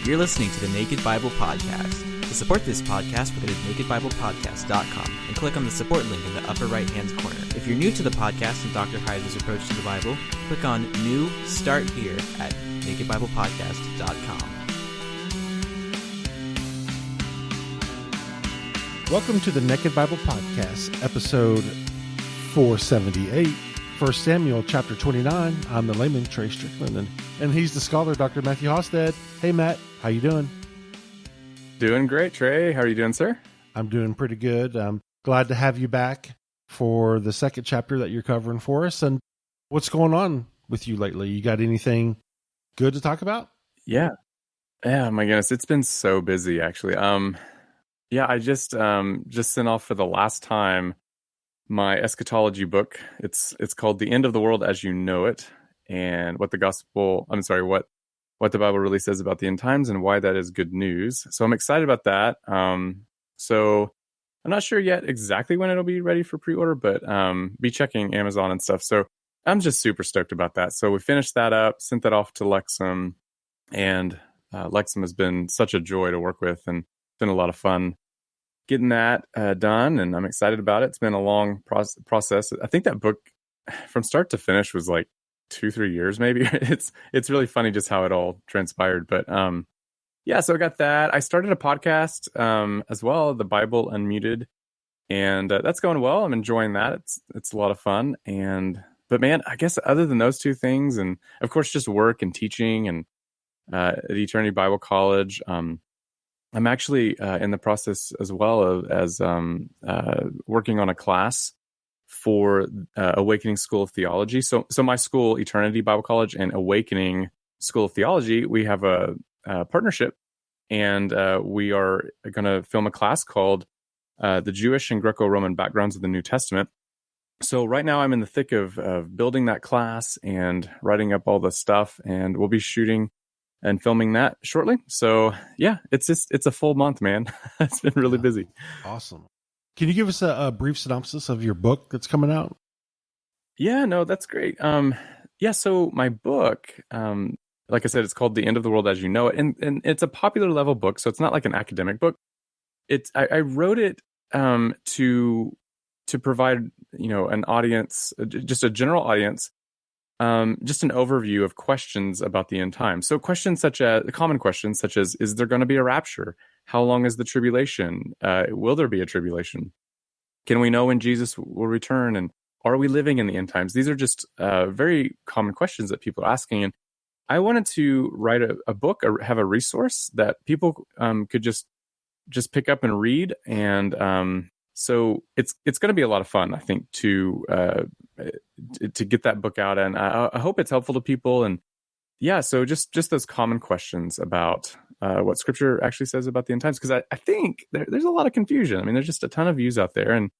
You're listening to the Naked Bible Podcast. To support this podcast, visit nakedbiblepodcast.com and click on the support link in the upper right-hand corner. If you're new to the podcast and Dr. Heiser's approach to the Bible, click on New Start Here at nakedbiblepodcast.com. Welcome to the Naked Bible Podcast, episode 478, 1 Samuel chapter 29. I'm the layman, Trey Strickland, and he's the scholar, Dr. Matthew Halsted. Hey, Matt, how you doing? Doing great, Trey. How are you doing, sir? I'm doing pretty good. I'm glad to have you back for the second chapter that you're covering for us. And what's going on with you lately? You got anything good to talk about? Yeah, my goodness, it's been so busy, actually. I just sent off for the last time my eschatology book. It's called The End of the World as You Know It, and what the Bible really says about the end times and why that is good news. So I'm excited about that. So I'm not sure yet exactly when it'll be ready for pre-order, but be checking Amazon and stuff. So I'm just super stoked about that. So we finished that up, sent that off to Lexham, and Lexham has been such a joy to work with, and it's been a lot of fun getting that done, and I'm excited about it. It's been a long process. I think that book from start to finish was like 2-3 years, maybe. It's really funny just how it all transpired. But so I got that. I started a podcast as well, The Bible Unmuted, and that's going well. I'm enjoying that. It's a lot of fun. But man, I guess other than those two things, and of course just work and teaching and at Eternity Bible College, I'm actually in the process as well as working on a class for Awakening School of Theology. So my school, Eternity Bible College, and Awakening School of Theology, we have a partnership, and we are going to film a class called The Jewish and Greco-Roman Backgrounds of the New Testament. So right now I'm in the thick of building that class and writing up all the stuff, and we'll be shooting and filming that shortly. So yeah, it's a full month, man. It's been really busy. Awesome. Can you give us a brief synopsis of your book that's coming out? Yeah, no, that's great. So my book, like I said, it's called The End of the World as You Know It. And it's a popular level book, so it's not like an academic book. I wrote it to provide, an audience, just a general audience, just an overview of questions about the end times. So common questions such as, is there going to be a rapture? How long is the tribulation? Will there be a tribulation? Can we know when Jesus will return? And are we living in the end times? These are just very common questions that people are asking. And I wanted to write a book or have a resource that people could just pick up and read. And so it's going to be a lot of fun, I think, to get that book out, and I hope it's helpful to people. And so just those common questions about what Scripture actually says about the end times, because I think there's a lot of confusion. I mean, there's just a ton of views out there, and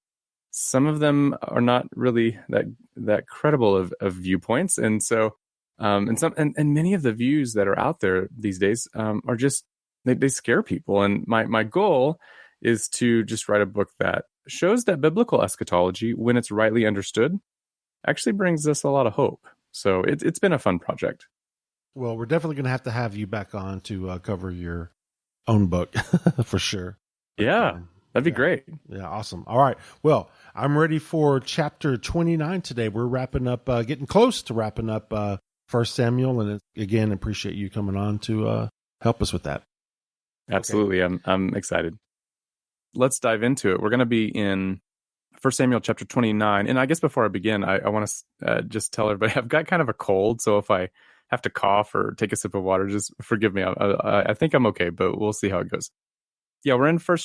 some of them are not really that credible of viewpoints, and so and many of the views that are out there these days are just they scare people. And my goal is to just write a book that shows that biblical eschatology, when it's rightly understood, actually brings us a lot of hope. So it's been a fun project. Well, we're definitely going to have you back on to cover your own book for sure. Yeah, that'd be great. Yeah, awesome. All right. Well, I'm ready for chapter 29 today. We're wrapping up, getting close to wrapping up 1 Samuel. And again, appreciate you coming on to help us with that. Absolutely. Okay. I'm excited. Let's dive into it. We're going to be in 1 Samuel chapter 29. And I guess before I begin, I want to just tell everybody I've got kind of a cold. So if I have to cough or take a sip of water, just forgive me. I think I'm okay, but we'll see how it goes. Yeah, we're in 1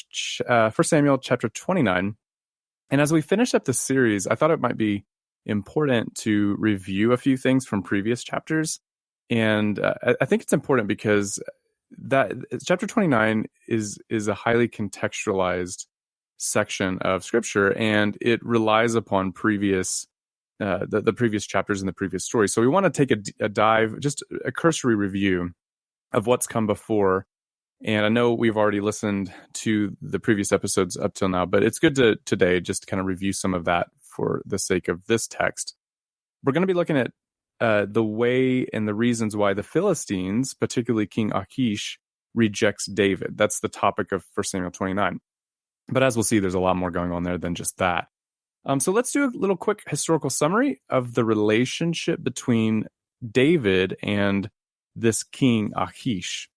Samuel chapter 29. And as we finish up this series, I thought it might be important to review a few things from previous chapters. And I think it's important because that chapter 29 is a highly contextualized section of Scripture, and it relies upon previous the previous chapters in the previous story. So we want to take a dive, just a cursory review of what's come before. And I know we've already listened to the previous episodes up till now, but it's good to today just kind of review some of that for the sake of this text. We're going to be looking at the way and the reasons why the Philistines, particularly King Achish, rejects David. That's the topic of 1 Samuel 29. But as we'll see, there's a lot more going on there than just that. So let's do a little quick historical summary of the relationship between David and this king Achish.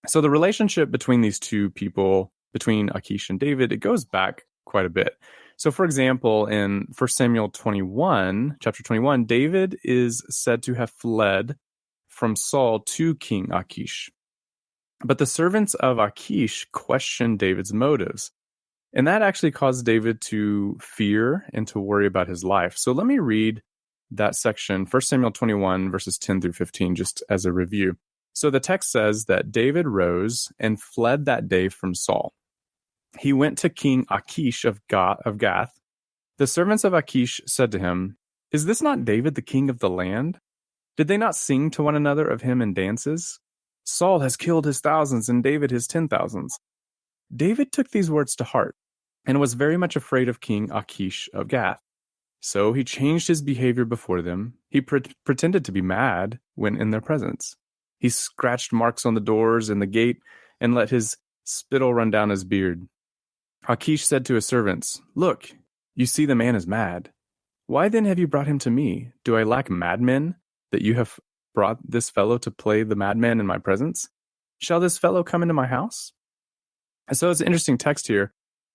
So the relationship between these two people, between Achish and David, it goes back quite a bit. So for example, in 1 Samuel 21, chapter 21, David is said to have fled from Saul to King Achish. But the servants of Achish questioned David's motives. And that actually caused David to fear and to worry about his life. So let me read that section, 1 Samuel 21, verses 10 through 15, just as a review. So the text says that David rose and fled that day from Saul. He went to King Achish of Gath. The servants of Achish said to him, "Is this not David, the king of the land? Did they not sing to one another of him in dances? Saul has killed his thousands and David his 10,000s. David took these words to heart and was very much afraid of King Achish of Gath. So he changed his behavior before them. He pretended to be mad when in their presence. He scratched marks on the doors and the gate and let his spittle run down his beard. Achish said to his servants, 'Look, you see the man is mad. Why then have you brought him to me? Do I lack madmen that you have brought this fellow to play the madman in my presence? Shall this fellow come into my house?' So it's an interesting text here.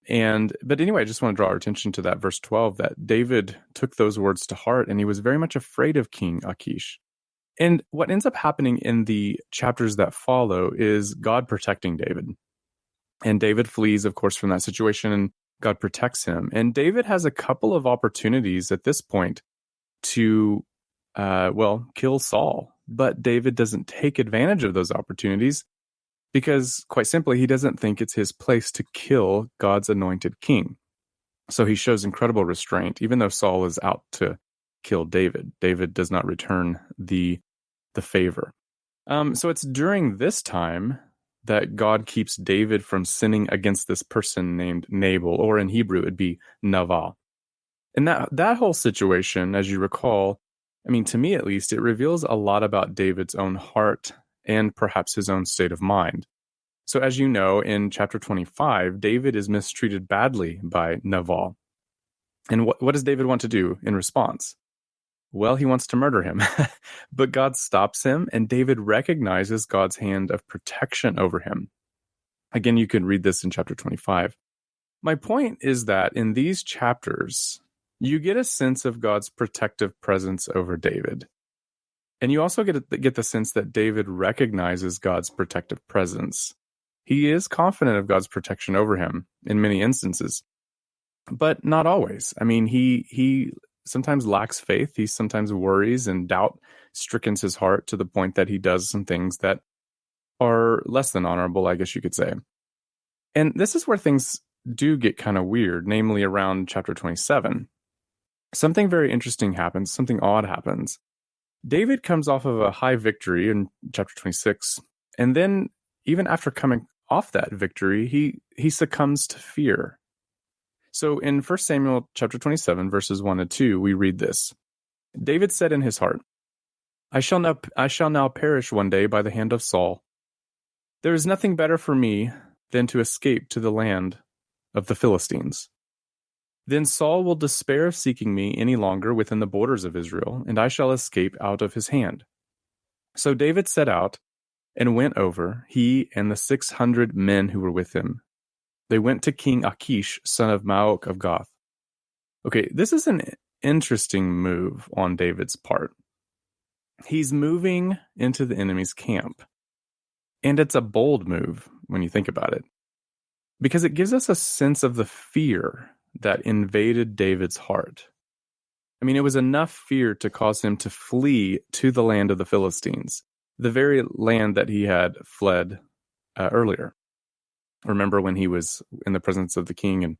But anyway, I just want to draw our attention to that verse 12, that David took those words to heart and he was very much afraid of King Achish. And what ends up happening in the chapters that follow is God protecting David. And David flees, of course, from that situation, and God protects him. And David has a couple of opportunities at this point to, kill Saul. But David doesn't take advantage of those opportunities because, quite simply, he doesn't think it's his place to kill God's anointed king. So he shows incredible restraint, even though Saul is out to kill David. David does not return the favor. So it's during this time that God keeps David from sinning against this person named Nabal, or in Hebrew, it'd be Naval. And that whole situation, as you recall, I mean, to me at least, it reveals a lot about David's own heart and perhaps his own state of mind. So as you know, in chapter 25, David is mistreated badly by Nabal. And what does David want to do in response? Well, he wants to murder him. But God stops him, and David recognizes God's hand of protection over him. Again, you can read this in chapter 25. My point is that in these chapters, you get a sense of God's protective presence over David. And you also get the sense that David recognizes God's protective presence. He is confident of God's protection over him in many instances, but not always. I mean, he sometimes lacks faith. He sometimes worries, and doubt strickens his heart to the point that he does some things that are less than honorable, I guess you could say. And this is where things do get kind of weird, namely around chapter 27. Something very interesting happens, something odd happens. David comes off of a high victory in chapter 26, and then even after coming off that victory, he succumbs to fear. So in 1 Samuel chapter 27, verses 1 and 2, we read this. David said in his heart, I shall now perish one day by the hand of Saul. There is nothing better for me than to escape to the land of the Philistines. Then Saul will despair of seeking me any longer within the borders of Israel, and I shall escape out of his hand. So David set out and went over, he and the 600 men who were with him. They went to King Achish, son of Maok of Gath. Okay, this is an interesting move on David's part. He's moving into the enemy's camp. And it's a bold move when you think about it, because it gives us a sense of the fear that invaded David's heart. I mean, it was enough fear to cause him to flee to the land of the Philistines, the very land that he had fled earlier. Remember when he was in the presence of the king and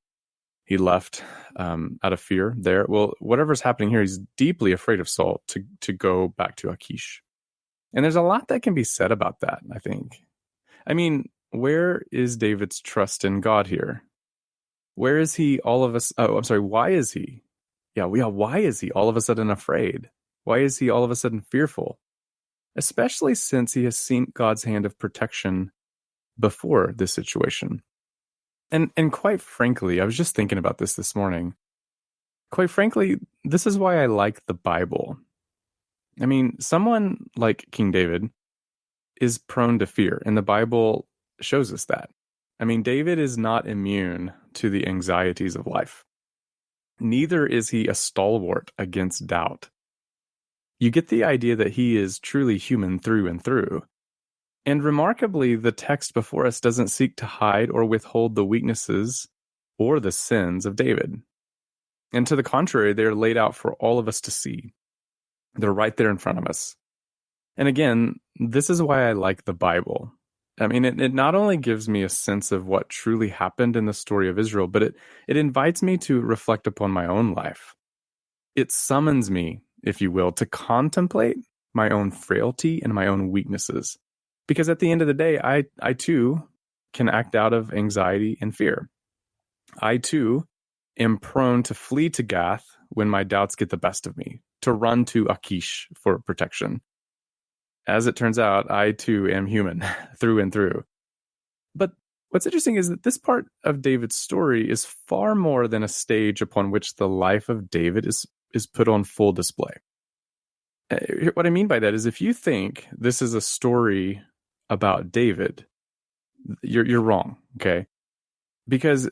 he left out of fear there? Well, whatever's happening here, he's deeply afraid of Saul to go back to Achish. And there's a lot that can be said about that, I think. I mean, where is David's trust in God here? Where is he why is he? Why is he all of a sudden afraid? Why is he all of a sudden fearful? Especially since he has seen God's hand of protection before this situation. And quite frankly, I was just thinking about this morning. Quite frankly, this is why I like the Bible. I mean, someone like King David is prone to fear, and the Bible shows us that. I mean, David is not immune to the anxieties of life. Neither is he a stalwart against doubt. You get the idea that he is truly human through and through. And remarkably, the text before us doesn't seek to hide or withhold the weaknesses or the sins of David. And to the contrary, they're laid out for all of us to see. They're right there in front of us. And again, this is why I like the Bible. I mean, it not only gives me a sense of what truly happened in the story of Israel, but it invites me to reflect upon my own life. It summons me, if you will, to contemplate my own frailty and my own weaknesses. Because at the end of the day, I too can act out of anxiety and fear. I too am prone to flee to Gath when my doubts get the best of me, to run to Achish for protection. As it turns out, I too am human through and through. But what's interesting is that this part of David's story is far more than a stage upon which the life of David is put on full display. What I mean by that is if you think this is a story about David, you're wrong, okay? Because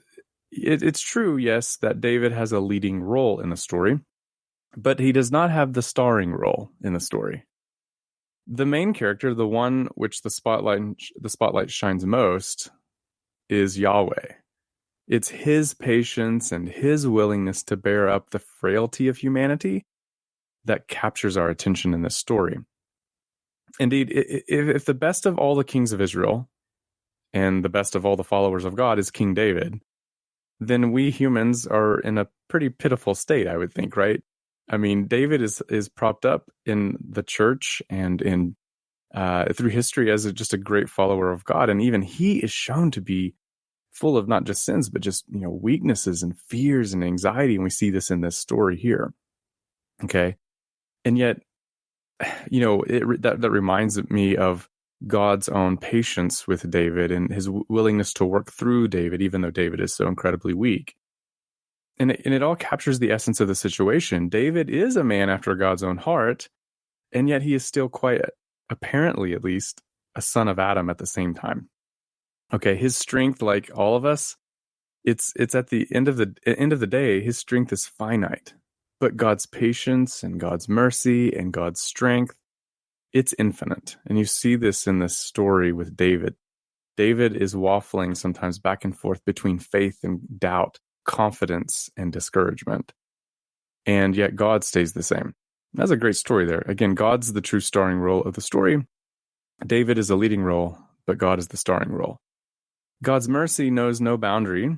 it's true, yes, that David has a leading role in the story, but he does not have the starring role in the story. The main character, the one which the spotlight shines most, is Yahweh. It's his patience and his willingness to bear up the frailty of humanity that captures our attention in this story. Indeed, if the best of all the kings of Israel and the best of all the followers of God is King David, then we humans are in a pretty pitiful state, I would think, right? I mean, David is propped up in the church and in through history as just a great follower of God, and even he is shown to be full of not just sins, but just weaknesses and fears and anxiety, and we see this in this story here. Okay, and yet, that reminds me of God's own patience with David and his willingness to work through David, even though David is so incredibly weak. And it all captures the essence of the situation. David is a man after God's own heart, and yet he is still quite, apparently at least, a son of Adam at the same time. Okay, his strength, like all of us, it's at the end of the day, his strength is finite. But God's patience and God's mercy and God's strength, it's infinite. And you see this in this story with David. David is waffling sometimes back and forth between faith and doubt, confidence and discouragement. And yet God stays the same. That's a great story there. Again, God's the true starring role of the story. David is a leading role, but God is the starring role. God's mercy knows no boundary.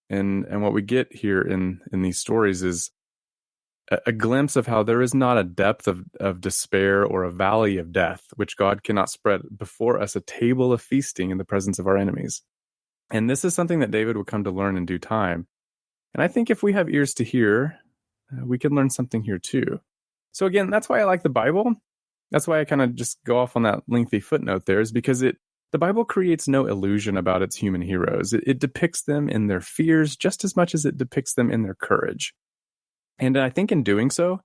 And what we get here in these stories is a glimpse of how there is not a depth of despair or a valley of death, which God cannot spread before us a table of feasting in the presence of our enemies. And this is something that David would come to learn in due time. And I think if we have ears to hear, we can learn something here too. So again, that's why I like the Bible. That's why I kind of just go off on that lengthy footnote there, is because the Bible creates no illusion about its human heroes. It depicts them in their fears just as much as it depicts them in their courage. And I think in doing so,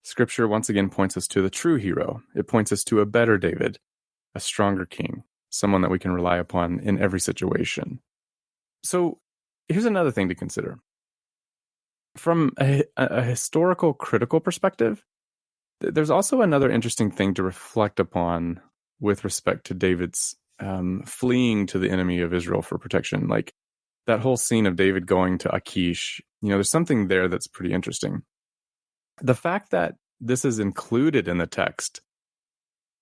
Scripture once again points us to the true hero. It points us to a better David, a stronger king, someone that we can rely upon in every situation. So here's another thing to consider. From a historical critical perspective, there's also another interesting thing to reflect upon with respect to David's fleeing to the enemy of Israel for protection. Like that whole scene of David going to Achish, there's something there that's pretty interesting. The fact that this is included in the text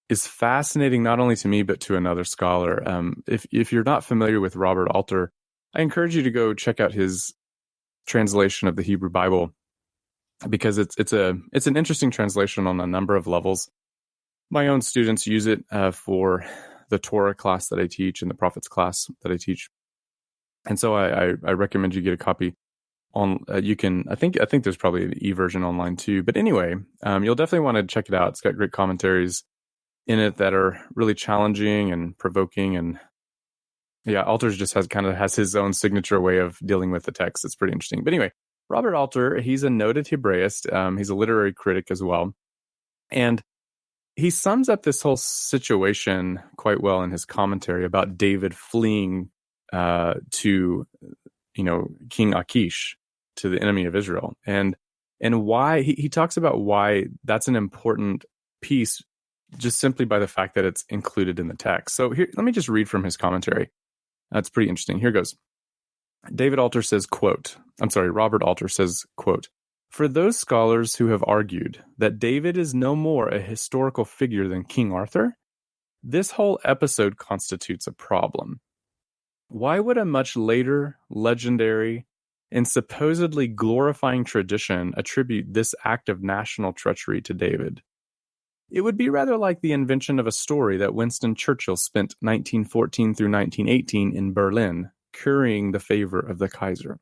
is fascinating, not only to me, but to another scholar. If you're not familiar with Robert Alter, I encourage you to go check out his translation of the Hebrew Bible, because it's an interesting translation on a number of levels. My own students use it for the Torah class that I teach and the prophets class that I teach. And so I recommend you get a copy on, you can, I think there's probably an e-version online too. But anyway, you'll definitely want to check it out. It's got great commentaries in it that are really challenging and provoking and Yeah, Alters just has his own signature way of dealing with the text. It's pretty interesting. But anyway, Robert Alter, he's a noted Hebraist. He's a literary critic as well. And he sums up this whole situation quite well in his commentary about David fleeing to, King Achish, to the enemy of Israel. And why he talks about why that's an important piece just simply by the fact that it's included in the text. So here, let me just read from his commentary. That's pretty interesting. Here goes. Robert Alter says, quote, "For those scholars who have argued that David is no more a historical figure than King Arthur, this whole episode constitutes a problem. Why would a much later, legendary, and supposedly glorifying tradition attribute this act of national treachery to David? It would be rather like the invention of a story that Winston Churchill spent 1914 through 1918 in Berlin, currying the favor of the Kaiser.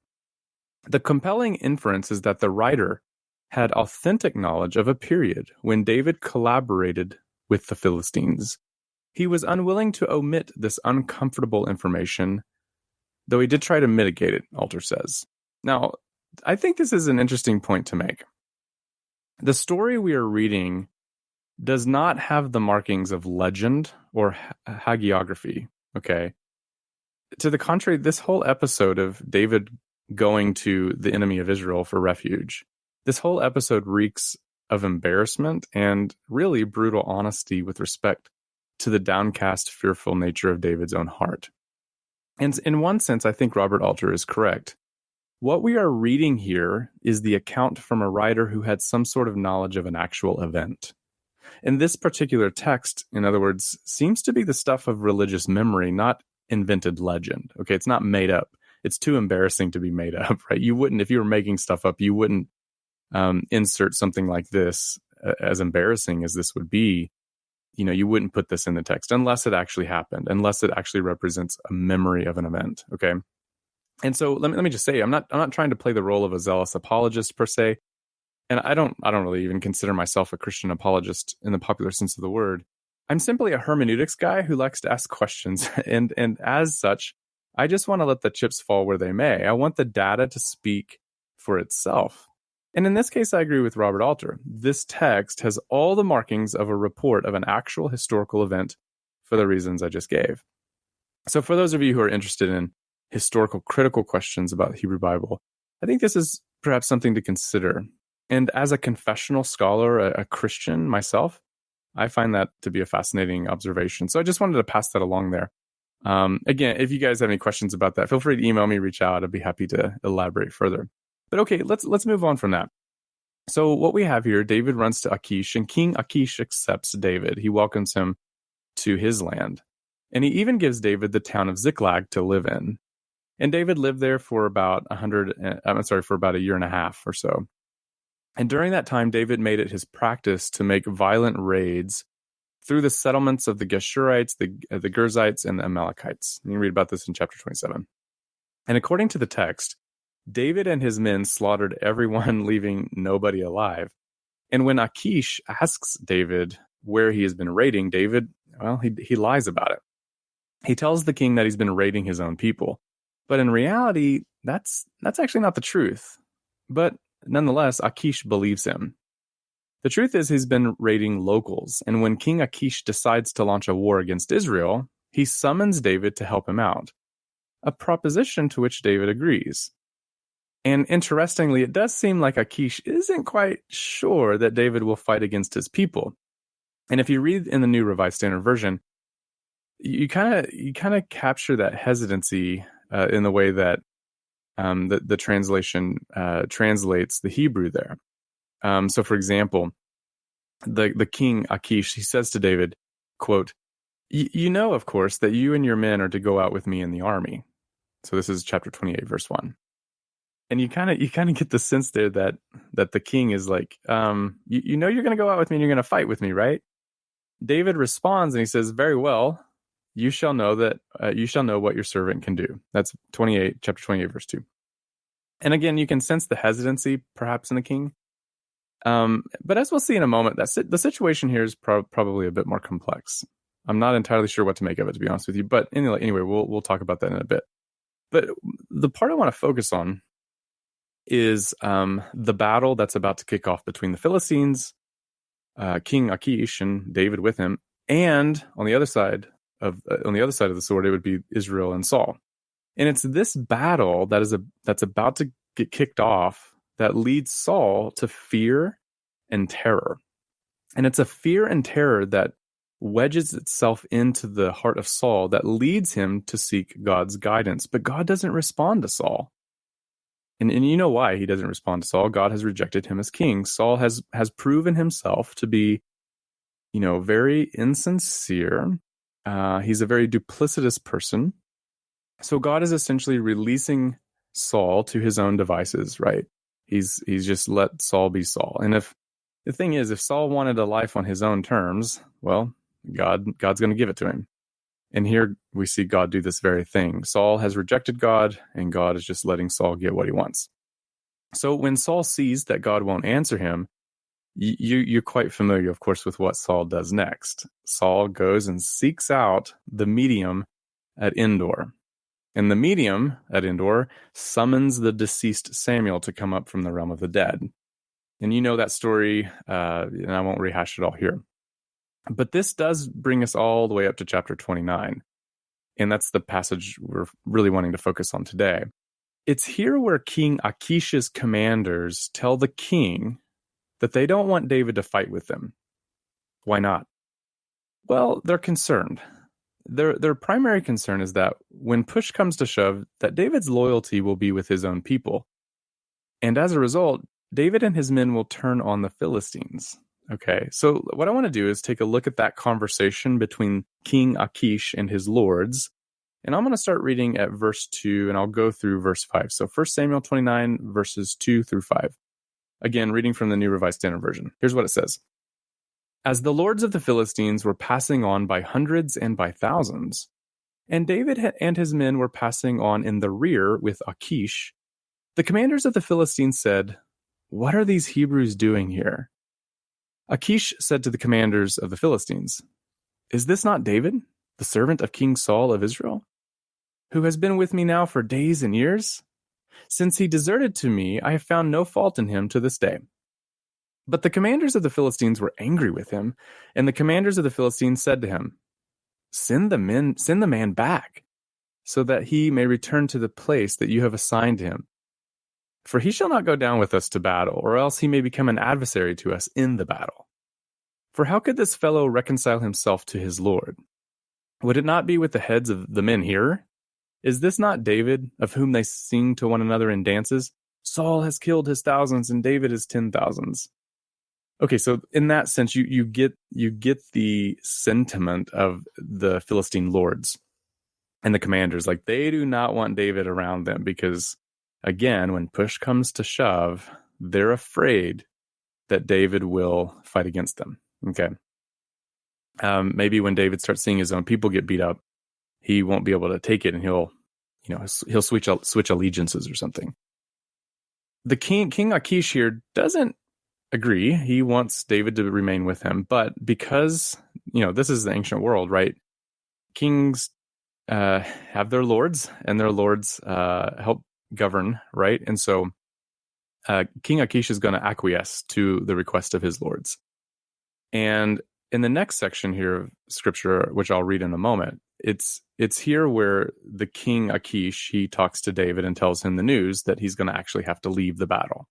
The compelling inference is that the writer had authentic knowledge of a period when David collaborated with the Philistines. He was unwilling to omit this uncomfortable information, though he did try to mitigate it," Alter says. Now, I think this is an interesting point to make. The story we are reading does not have the markings of legend or hagiography, okay? To the contrary, this whole episode of David going to the enemy of Israel for refuge, this whole episode reeks of embarrassment and really brutal honesty with respect to the downcast, fearful nature of David's own heart. And in one sense, I think Robert Alter is correct. What we are reading here is the account from a writer who had some sort of knowledge of an actual event. And this particular text, in other words, seems to be the stuff of religious memory, not invented legend. Okay, it's not made up. It's too embarrassing to be made up, right? You wouldn't, if you were making stuff up, you wouldn't insert something like this, as embarrassing as this would be. You wouldn't put this in the text unless it actually happened, unless it actually represents a memory of an event. Okay, and so let me just say, I'm not trying to play the role of a zealous apologist per se. And I don't really even consider myself a Christian apologist in the popular sense of the word. I'm simply a hermeneutics guy who likes to ask questions. And as such, I just want to let the chips fall where they may. I want the data to speak for itself. And in this case, I agree with Robert Alter. This text has all the markings of a report of an actual historical event for the reasons I just gave. So for those of you who are interested in historical critical questions about the Hebrew Bible, I think this is perhaps something to consider. And as a confessional scholar, a Christian myself, I find that to be a fascinating observation. So I just wanted to pass that along there. Again, if you guys have any questions about that, feel free to email me, reach out. I'd be happy to elaborate further. But okay, let's move on from that. So what we have here, David runs to Achish, and King Achish accepts David. He welcomes him to his land. And he even gives David the town of Ziklag to live in. And David lived there for about a year and a half or so. And during that time, David made it his practice to make violent raids through the settlements of the Geshurites, the Girzites, and the Amalekites. You can read about this in chapter 27. And according to the text, David and his men slaughtered everyone, leaving nobody alive. And when Achish asks David where he has been raiding, David, he lies about it. He tells the king that he's been raiding his own people. But in reality, that's actually not the truth. But nonetheless, Achish believes him. The truth is he's been raiding locals, and when King Achish decides to launch a war against Israel, he summons David to help him out, a proposition to which David agrees. And interestingly, it does seem like Achish isn't quite sure that David will fight against his people. And if you read in the New Revised Standard Version, you kind of capture that hesitancy in the way that the translation translates the Hebrew there. So, for example, the king Achish, he says to David, quote, "You know, of course, that you and your men are to go out with me in the army." So this is chapter 28, verse 1. And you kind of get the sense there that the king is like, you know, you're going to go out with me and you're going to fight with me, right? David responds and he says, "Very well, you shall know that you shall know what your servant can do." That's chapter 28, verse 2. And again, you can sense the hesitancy perhaps in the king. But as we'll see in a moment, the situation here is probably a bit more complex. I'm not entirely sure what to make of it, to be honest with you. But anyway, we'll talk about that in a bit. But the part I want to focus on is the battle that's about to kick off between the Philistines, King Achish and David with him, and on the other side of the sword, it would be Israel and Saul. And it's this battle that's about to get kicked off that leads Saul to fear and terror. And it's a fear and terror that wedges itself into the heart of Saul that leads him to seek God's guidance. But God doesn't respond to Saul. And you know why he doesn't respond to Saul. God has rejected him as king. Saul has proven himself to be, very insincere. He's a very duplicitous person. So God is essentially releasing Saul to his own devices, right? He's just let Saul be Saul. And if Saul wanted a life on his own terms, well, God's going to give it to him. And here we see God do this very thing. Saul has rejected God, and God is just letting Saul get what he wants. So when Saul sees that God won't answer him, you're quite familiar, of course, with what Saul does next. Saul goes and seeks out the medium at Endor. And the medium at Endor summons the deceased Samuel to come up from the realm of the dead. And you know that story, and I won't rehash it all here. But this does bring us all the way up to chapter 29. And that's the passage we're really wanting to focus on today. It's here where King Achish's commanders tell the king that they don't want David to fight with them. Why not? Well, they're concerned. Their primary concern is that when push comes to shove, that David's loyalty will be with his own people. And as a result, David and his men will turn on the Philistines. Okay, so what I want to do is take a look at that conversation between King Achish and his lords. And I'm going to start reading at verse 2, and I'll go through verse 5. So 1 Samuel 29, verses 2 through 5. Again, reading from the New Revised Standard Version. Here's what it says. As the lords of the Philistines were passing on by hundreds and by thousands, and David and his men were passing on in the rear with Achish, the commanders of the Philistines said, "What are these Hebrews doing here?" Achish said to the commanders of the Philistines, "Is this not David, the servant of King Saul of Israel, who has been with me now for days and years? Since he deserted to me, I have found no fault in him to this day." But the commanders of the Philistines were angry with him, and the commanders of the Philistines said to him, Send the man back, so that he may return to the place that you have assigned him. For he shall not go down with us to battle, or else he may become an adversary to us in the battle. For how could this fellow reconcile himself to his Lord? Would it not be with the heads of the men here? Is this not David, of whom they sing to one another in dances? Saul has killed his thousands, and David his 10,000s. Okay, so in that sense, you get the sentiment of the Philistine lords and the commanders. Like, they do not want David around them because, again, when push comes to shove, they're afraid that David will fight against them. Okay. Maybe when David starts seeing his own people get beat up, he won't be able to take it, and he'll switch allegiances or something. The King Achish here doesn't agree. He wants David to remain with him, but because this is the ancient world, right? Kings have their lords, and their lords help govern, right? And so King Achish is going to acquiesce to the request of his lords. And in the next section here of scripture, which I'll read in a moment, it's here where the King Achish, he talks to David and tells him the news that he's going to actually have to leave the battle.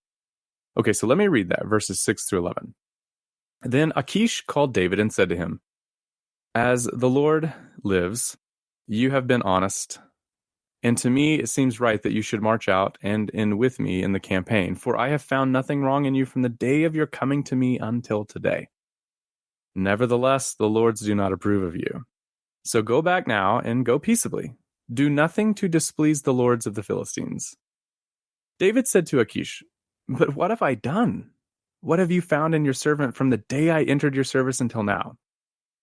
Okay, so let me read that, verses 6 through 11. Then Achish called David and said to him, "As the Lord lives, you have been honest, and to me it seems right that you should march out and in with me in the campaign, for I have found nothing wrong in you from the day of your coming to me until today. Nevertheless, the lords do not approve of you. So go back now and go peaceably. Do nothing to displease the lords of the Philistines." David said to Achish, "But what have I done? What have you found in your servant from the day I entered your service until now,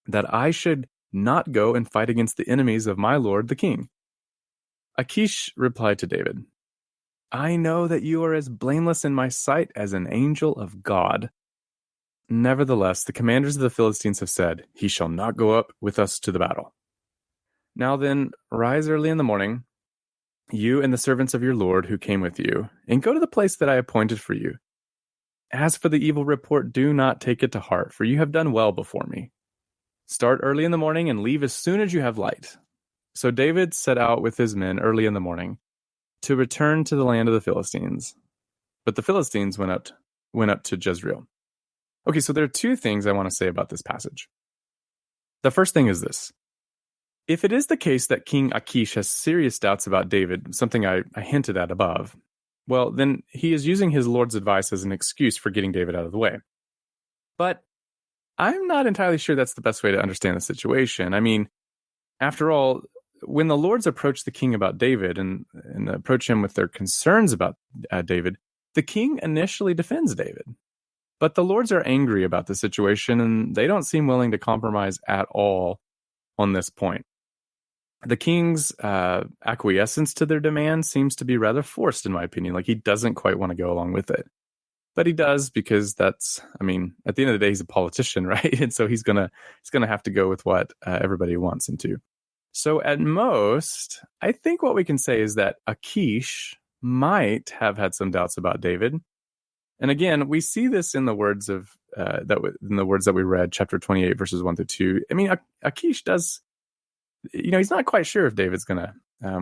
that I should not go and fight against the enemies of my lord the king?" Achish replied to David, "I know that you are as blameless in my sight as an angel of God. Nevertheless, the commanders of the Philistines have said, he shall not go up with us to the battle. Now then, rise early in the morning, you and the servants of your Lord who came with you, and go to the place that I appointed for you. As for the evil report, do not take it to heart, for you have done well before me. Start early in the morning and leave as soon as you have light. So David set out with his men early in the morning to return to the land of the Philistines. But the Philistines went up to Jezreel. Okay, so there are two things I want to say about this passage. The first thing is this. If it is the case that King Achish has serious doubts about David, something I hinted at above, well, then he is using his Lord's advice as an excuse for getting David out of the way. But I'm not entirely sure that's the best way to understand the situation. I mean, after all, when the Lords approach the king about David and approach him with their concerns about David, the king initially defends David. But the Lords are angry about the situation, and they don't seem willing to compromise at all on this point. The king's acquiescence to their demand seems to be rather forced, in my opinion. Like, he doesn't quite want to go along with it. But he does, because at the end of the day, he's a politician, right? And so he's gonna have to go with what everybody wants him to. So at most, I think what we can say is that Achish might have had some doubts about David. And again, we see this in the words that we read, chapter 28, verses 1 through 2. I mean, Achish does, he's not quite sure if David's going to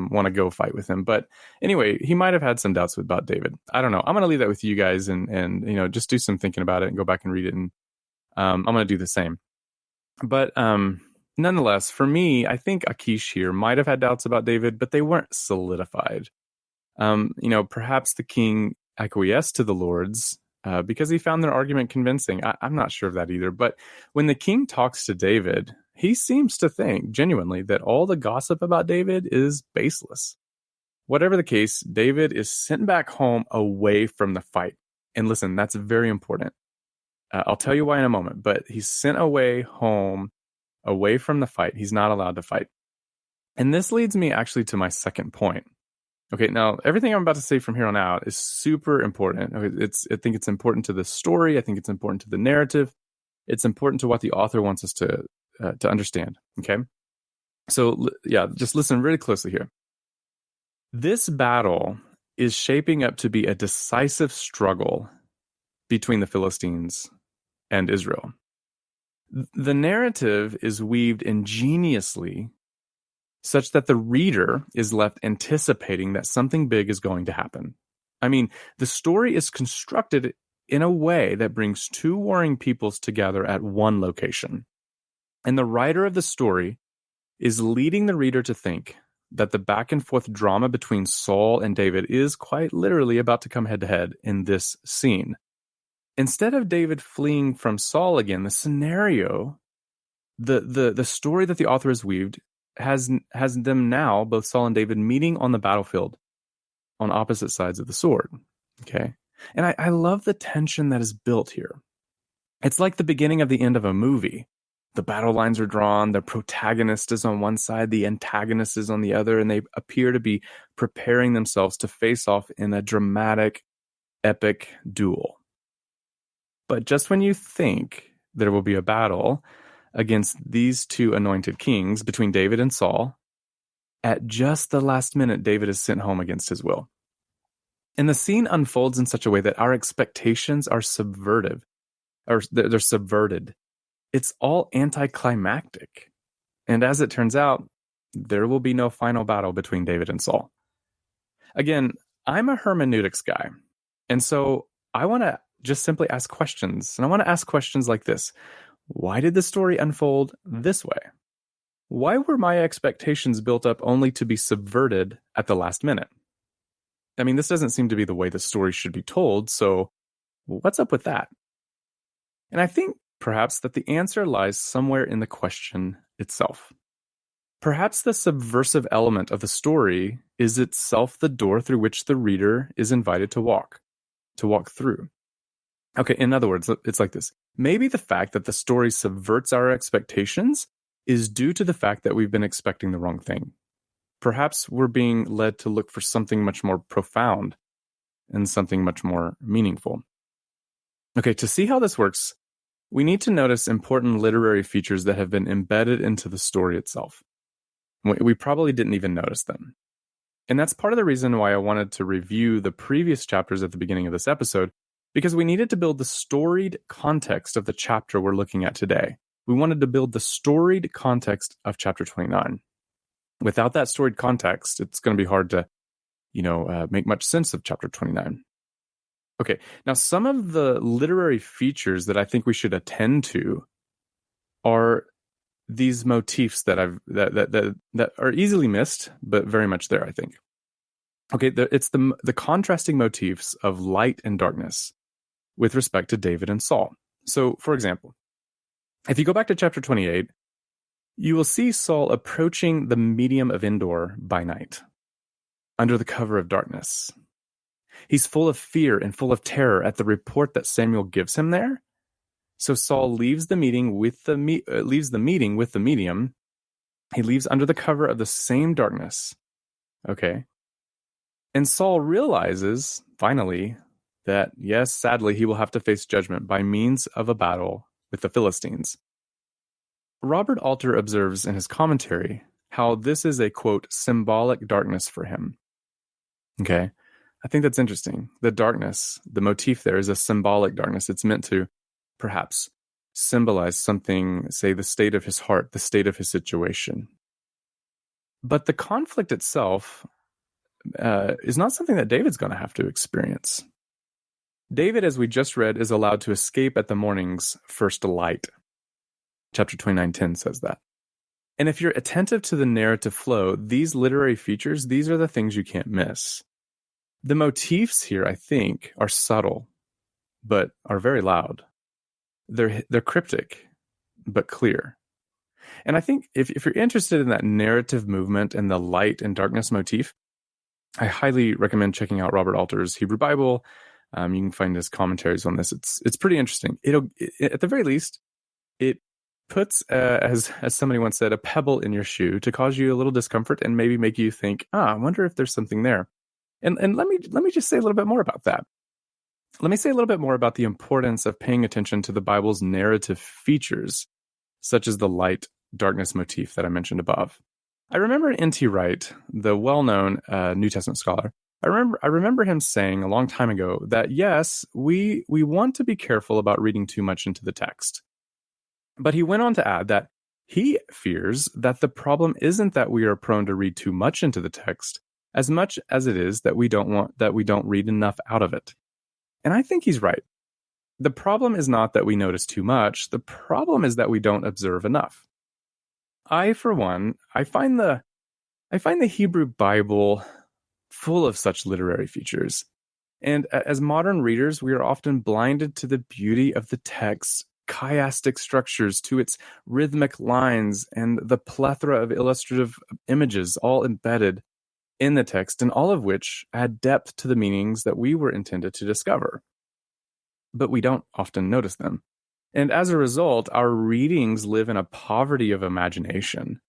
want to go fight with him. But anyway, he might have had some doubts about David. I don't know. I'm going to leave that with you guys and just do some thinking about it and go back and read it. And I'm going to do the same. But nonetheless, for me, I think Achish here might have had doubts about David, but they weren't solidified. Perhaps the king acquiesced to the Lords because he found their argument convincing. I'm not sure of that either. But when the king talks to David, he seems to think genuinely that all the gossip about David is baseless. Whatever the case, David is sent back home away from the fight. And listen, that's very important. I'll tell you why in a moment, but he's sent away home away from the fight. He's not allowed to fight. And this leads me actually to my second point. Okay, now everything I'm about to say from here on out is super important. Okay, I think it's important to the story. I think it's important to the narrative. It's important to what the author wants us to understand. Okay, so yeah, just listen really closely here. This battle is shaping up to be a decisive struggle between the Philistines and Israel. The narrative is weaved ingeniously such that the reader is left anticipating that something big is going to happen. I mean, the story is constructed in a way that brings two warring peoples together at one location. And the writer of the story is leading the reader to think that the back and forth drama between Saul and David is quite literally about to come head to head in this scene. Instead of David fleeing from Saul again, the scenario, the story that the author has weaved has them now, both Saul and David, meeting on the battlefield on opposite sides of the sword. Okay. And I love the tension that is built here. It's like the beginning of the end of a movie. The battle lines are drawn, the protagonist is on one side, the antagonist is on the other, and they appear to be preparing themselves to face off in a dramatic, epic duel. But just when you think there will be a battle against these two anointed kings between David and Saul, at just the last minute, David is sent home against his will. And the scene unfolds in such a way that our expectations are subverted. It's all anticlimactic. And as it turns out, there will be no final battle between David and Saul. Again, I'm a hermeneutics guy. And so I want to just simply ask questions. And I want to ask questions like this. Why did the story unfold this way? Why were my expectations built up only to be subverted at the last minute? I mean, this doesn't seem to be the way the story should be told, so what's up with that? And I think perhaps that the answer lies somewhere in the question itself. Perhaps the subversive element of the story is itself the door through which the reader is invited to walk through. Okay, in other words, it's like this. Maybe the fact that the story subverts our expectations is due to the fact that we've been expecting the wrong thing. Perhaps we're being led to look for something much more profound and something much more meaningful. Okay, to see how this works, we need to notice important literary features that have been embedded into the story itself. We probably didn't even notice them. And that's part of the reason why I wanted to review the previous chapters at the beginning of this episode, because we needed to build the storied context of the chapter we're looking at today. We wanted to build the storied context of chapter 29. Without that storied context, it's going to be hard to, make much sense of chapter 29. Okay, now some of the literary features that I think we should attend to are these motifs that are easily missed, but very much there, I think. Okay, it's the contrasting motifs of light and darkness with respect to David and Saul. So, for example, if you go back to chapter 28, you will see Saul approaching the medium of Endor by night, under the cover of darkness. He's full of fear and full of terror at the report that Samuel gives him there. So Saul leaves the meeting with the medium. He leaves under the cover of the same darkness. Okay. And Saul realizes, finally, that, yes, sadly, he will have to face judgment by means of a battle with the Philistines. Robert Alter observes in his commentary how this is a, quote, symbolic darkness for him. Okay. I think that's interesting. The darkness, the motif there is a symbolic darkness. It's meant to perhaps symbolize something, say the state of his heart, the state of his situation. But the conflict itself is not something that David's going to have to experience. David, as we just read, is allowed to escape at the morning's first light. Chapter 29:10 says that. And if you're attentive to the narrative flow, these literary features, these are the things you can't miss. The motifs here, I think, are subtle, but are very loud. They're cryptic, but clear. And I think if you're interested in that narrative movement and the light and darkness motif, I highly recommend checking out Robert Alter's Hebrew Bible. You can find his commentaries on this. It's pretty interesting. At the very least, it puts, as somebody once said, a pebble in your shoe to cause you a little discomfort and maybe make you think, I wonder if there's something there. And let me just say a little bit more about that. Let me say a little bit more about the importance of paying attention to the Bible's narrative features, such as the light-darkness motif that I mentioned above. I remember N.T. Wright, the well-known New Testament scholar, I remember him saying a long time ago that, yes, we want to be careful about reading too much into the text. But he went on to add that he fears that the problem isn't that we are prone to read too much into the text, as much as it is that we don't read enough out of it. And I think he's right. The problem is not that we notice too much. The problem is that we don't observe enough. I, for one, I find the Hebrew Bible full of such literary features. And as modern readers, we are often blinded to the beauty of the text's chiastic structures, to its rhythmic lines, and the plethora of illustrative images all embedded in the text, and all of which add depth to the meanings that we were intended to discover. But we don't often notice them. And as a result, our readings live in a poverty of imagination.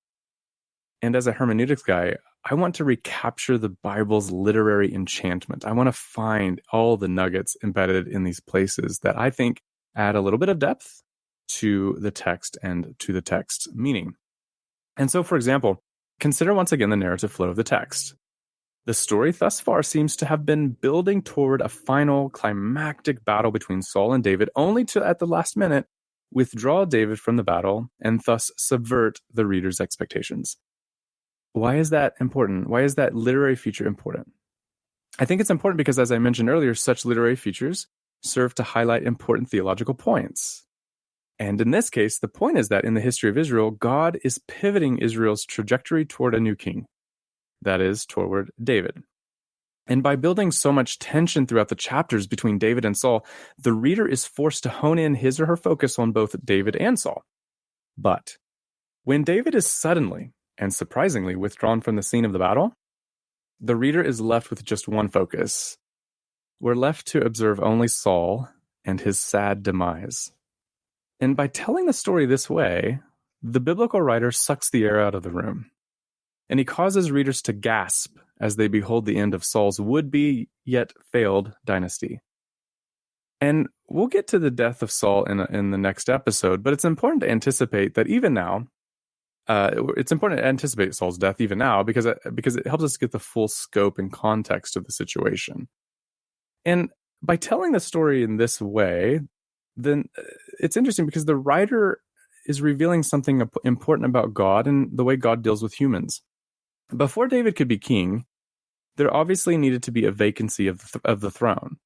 And as a hermeneutics guy, I want to recapture the Bible's literary enchantment. I want to find all the nuggets embedded in these places that I think add a little bit of depth to the text and to the text's meaning. And so, for example, consider once again the narrative flow of the text. The story thus far seems to have been building toward a final climactic battle between Saul and David, only to, at the last minute, withdraw David from the battle and thus subvert the reader's expectations. Why is that important? Why is that literary feature important? I think it's important because, as I mentioned earlier, such literary features serve to highlight important theological points. And in this case, the point is that in the history of Israel, God is pivoting Israel's trajectory toward a new king. That is, toward David. And by building so much tension throughout the chapters between David and Saul, the reader is forced to hone in his or her focus on both David and Saul. But when David is suddenly and surprisingly withdrawn from the scene of the battle, the reader is left with just one focus. We're left to observe only Saul and his sad demise. And by telling the story this way, the biblical writer sucks the air out of the room. And he causes readers to gasp as they behold the end of Saul's would-be yet failed dynasty. And we'll get to the death of Saul in the next episode, but it's important to anticipate that even now, it's important to anticipate Saul's death even now because it helps us get the full scope and context of the situation. And by telling the story in this way, then it's interesting because the writer is revealing something important about God and the way God deals with humans. Before David could be king, there obviously needed to be a vacancy of the throne.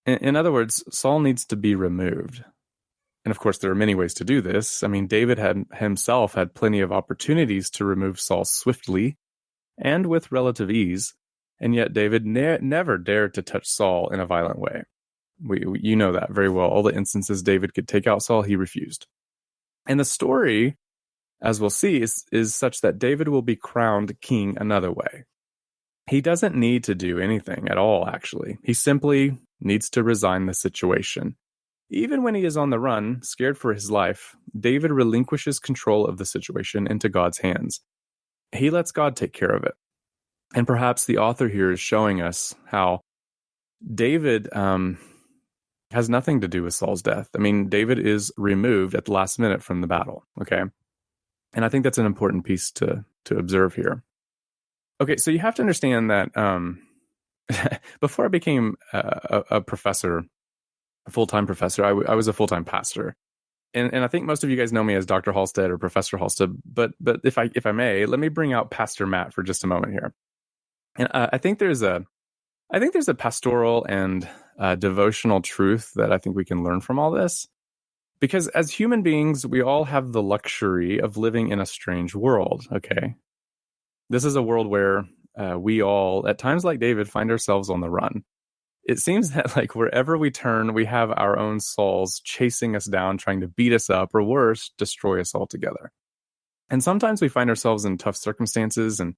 In other words, Saul needs to be removed. And of course, there are many ways to do this. I mean, David himself had plenty of opportunities to remove Saul swiftly and with relative ease, and yet David never dared to touch Saul in a violent way. You know that very well. All the instances David could take out Saul, he refused. And the story, as we'll see, is such that David will be crowned king another way. He doesn't need to do anything at all, actually. He simply needs to resign the situation. Even when he is on the run, scared for his life, David relinquishes control of the situation into God's hands. He lets God take care of it. And perhaps the author here is showing us how David has nothing to do with Saul's death. I mean, David is removed at the last minute from the battle, okay? And I think that's an important piece to observe here. Okay, so you have to understand that before I became a professor, a full-time professor, I was a full-time pastor. And I think most of you guys know me as Dr. Halsted or Professor Halsted, but if I may, let me bring out Pastor Matt for just a moment here. And I think there's a pastoral and devotional truth that I think we can learn from all this. Because as human beings, we all have the luxury of living in a strange world, okay? This is a world where we all, at times like David, find ourselves on the run. It seems that like wherever we turn, we have our own Sauls chasing us down, trying to beat us up, or worse, destroy us altogether. And sometimes we find ourselves in tough circumstances and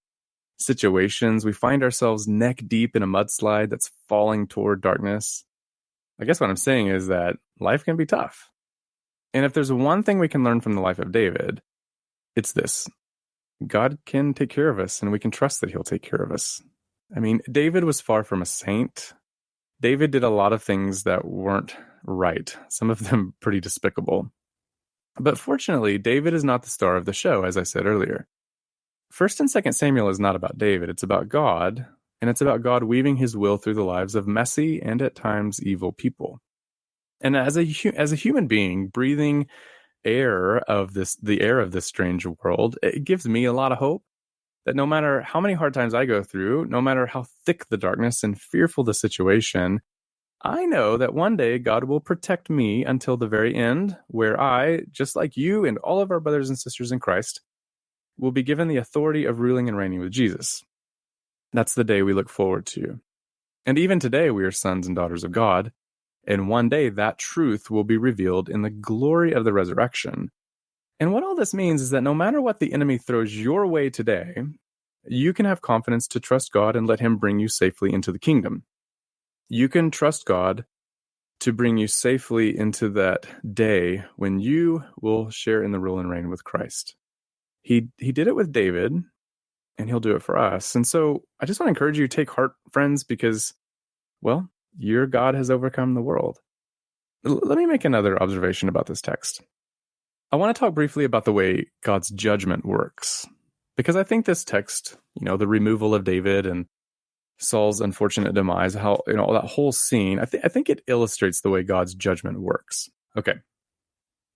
situations. We find ourselves neck deep in a mudslide that's falling toward darkness. I guess what I'm saying is that life can be tough. And if there's one thing we can learn from the life of David, it's this. God can take care of us, and we can trust that he'll take care of us. I mean, David was far from a saint. David did a lot of things that weren't right, some of them pretty despicable. But fortunately, David is not the star of the show, as I said earlier. 1st and 2nd Samuel is not about David. It's about God, and it's about God weaving his will through the lives of messy and at times evil people. And as a human being breathing the air of this strange world, it gives me a lot of hope that no matter how many hard times I go through, no matter how thick the darkness and fearful the situation, I know that one day God will protect me until the very end, where I, just like you and all of our brothers and sisters in Christ, will be given the authority of ruling and reigning with Jesus. That's the day we look forward to. And even today, we are sons and daughters of God, and one day that truth will be revealed in the glory of the resurrection. And what all this means is that no matter what the enemy throws your way today, you can have confidence to trust God and let him bring you safely into the kingdom. You can trust God to bring you safely into that day when you will share in the rule and reign with Christ. He did it with David, and he'll do it for us. And so I just want to encourage you to take heart, friends, because, well, your God has overcome the world. Let me make another observation about this text. I want to talk briefly about the way God's judgment works, because I think this text, the removal of David and Saul's unfortunate demise, how, that whole scene, I think it illustrates the way God's judgment works. Okay.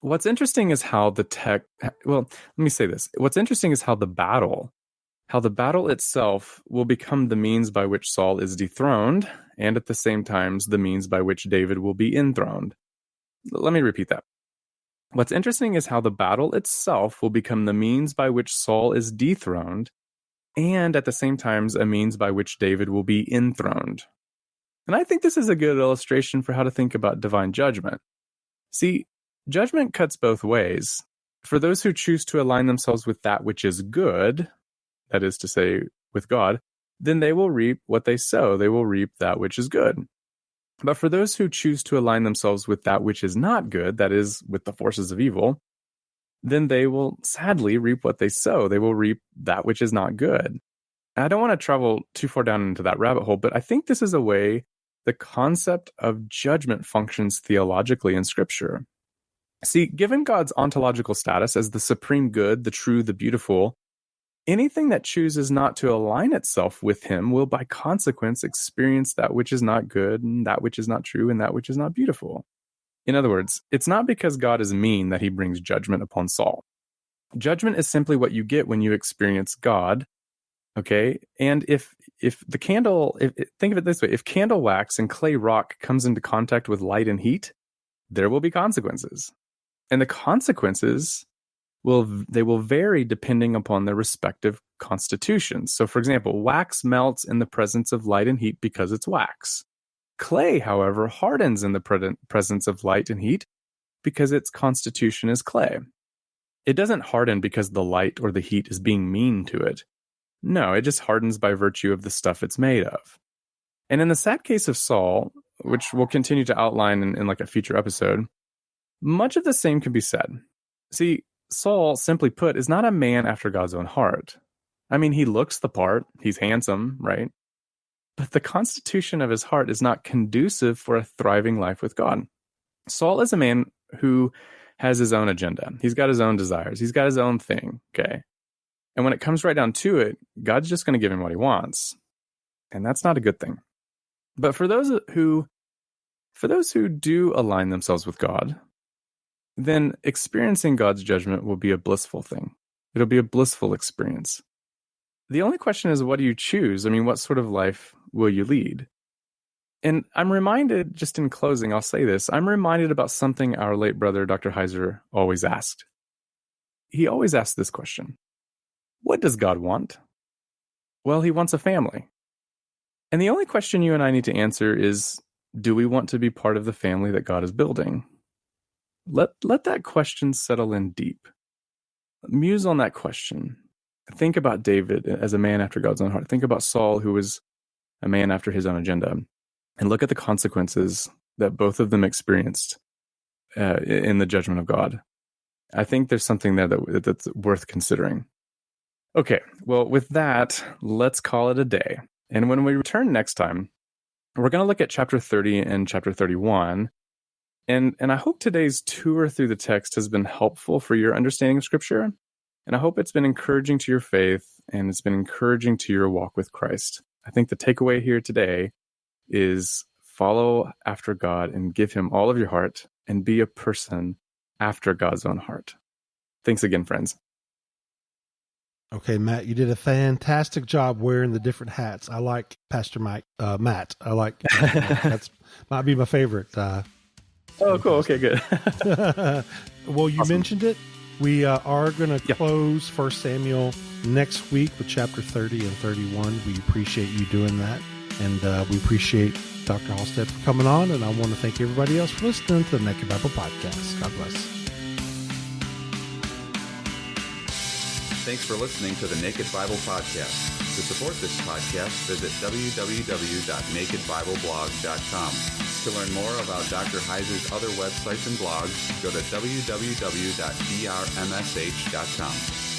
What's interesting is how let me say this. What's interesting is how the battle itself will become the means by which Saul is dethroned, and at the same time, the means by which David will be enthroned. Let me repeat that. What's interesting is how the battle itself will become the means by which Saul is dethroned, and at the same time, a means by which David will be enthroned. And I think this is a good illustration for how to think about divine judgment. See, judgment cuts both ways. For those who choose to align themselves with that which is good, that is to say, with God, then they will reap what they sow. They will reap that which is good. But for those who choose to align themselves with that which is not good, that is, with the forces of evil, then they will sadly reap what they sow. They will reap that which is not good. And I don't want to travel too far down into that rabbit hole, but I think this is a way the concept of judgment functions theologically in Scripture. See, given God's ontological status as the supreme good, the true, the beautiful, anything that chooses not to align itself with him will by consequence experience that which is not good, and that which is not true, and that which is not beautiful. In other words, it's not because God is mean that he brings judgment upon Saul. Judgment is simply what you get when you experience God. Okay. And if the candle, think of it this way, if candle wax and clay rock comes into contact with light and heat, there will be consequences. And the consequences will vary depending upon their respective constitutions. So for example, wax melts in the presence of light and heat because it's wax. Clay, however, hardens in the presence of light and heat because its constitution is clay. It doesn't harden because the light or the heat is being mean to it. No, it just hardens by virtue of the stuff it's made of. And in the sad case of Saul, which we'll continue to outline in like a future episode, much of the same can be said. See, Saul, simply put, is not a man after God's own heart. I mean, he looks the part, he's handsome, right? But the constitution of his heart is not conducive for a thriving life with God. Saul is a man who has his own agenda. He's got his own desires. He's got his own thing, okay? And when it comes right down to it, God's just going to give him what he wants. And that's not a good thing. But for those who do align themselves with God, then experiencing God's judgment will be a blissful thing. It'll be a blissful experience. The only question is, what do you choose? I mean, what sort of life will you lead? And I'm reminded, just in closing, I'll say this, I'm reminded about something our late brother, Dr. Heiser, always asked. He always asked this question. What does God want? Well, he wants a family. And the only question you and I need to answer is, do we want to be part of the family that God is building? Let that question settle in deep. Muse on that question. Think about David as a man after God's own heart. Think about Saul, who was a man after his own agenda. And look at the consequences that both of them experienced in the judgment of God. I think there's something there that's worth considering. Okay, well, with that, let's call it a day. And when we return next time, we're going to look at chapter 30 and chapter 31. And I hope today's tour through the text has been helpful for your understanding of Scripture. And I hope it's been encouraging to your faith and it's been encouraging to your walk with Christ. I think the takeaway here today is follow after God and give him all of your heart and be a person after God's own heart. Thanks again, friends. Okay, Matt, you did a fantastic job wearing the different hats. I like Pastor Matt. I like that's might be my favorite. Oh, cool. Okay, good. Well, you mentioned it. We are going to close 1 Samuel next week with chapter 30 and 31. We appreciate you doing that. And we appreciate Dr. Halsted for coming on. And I want to thank everybody else for listening to the Naked Bible Podcast. God bless. Thanks for listening to the Naked Bible Podcast. To support this podcast, visit www.nakedbibleblog.com. To learn more about Dr. Heiser's other websites and blogs, go to www.drmsh.com.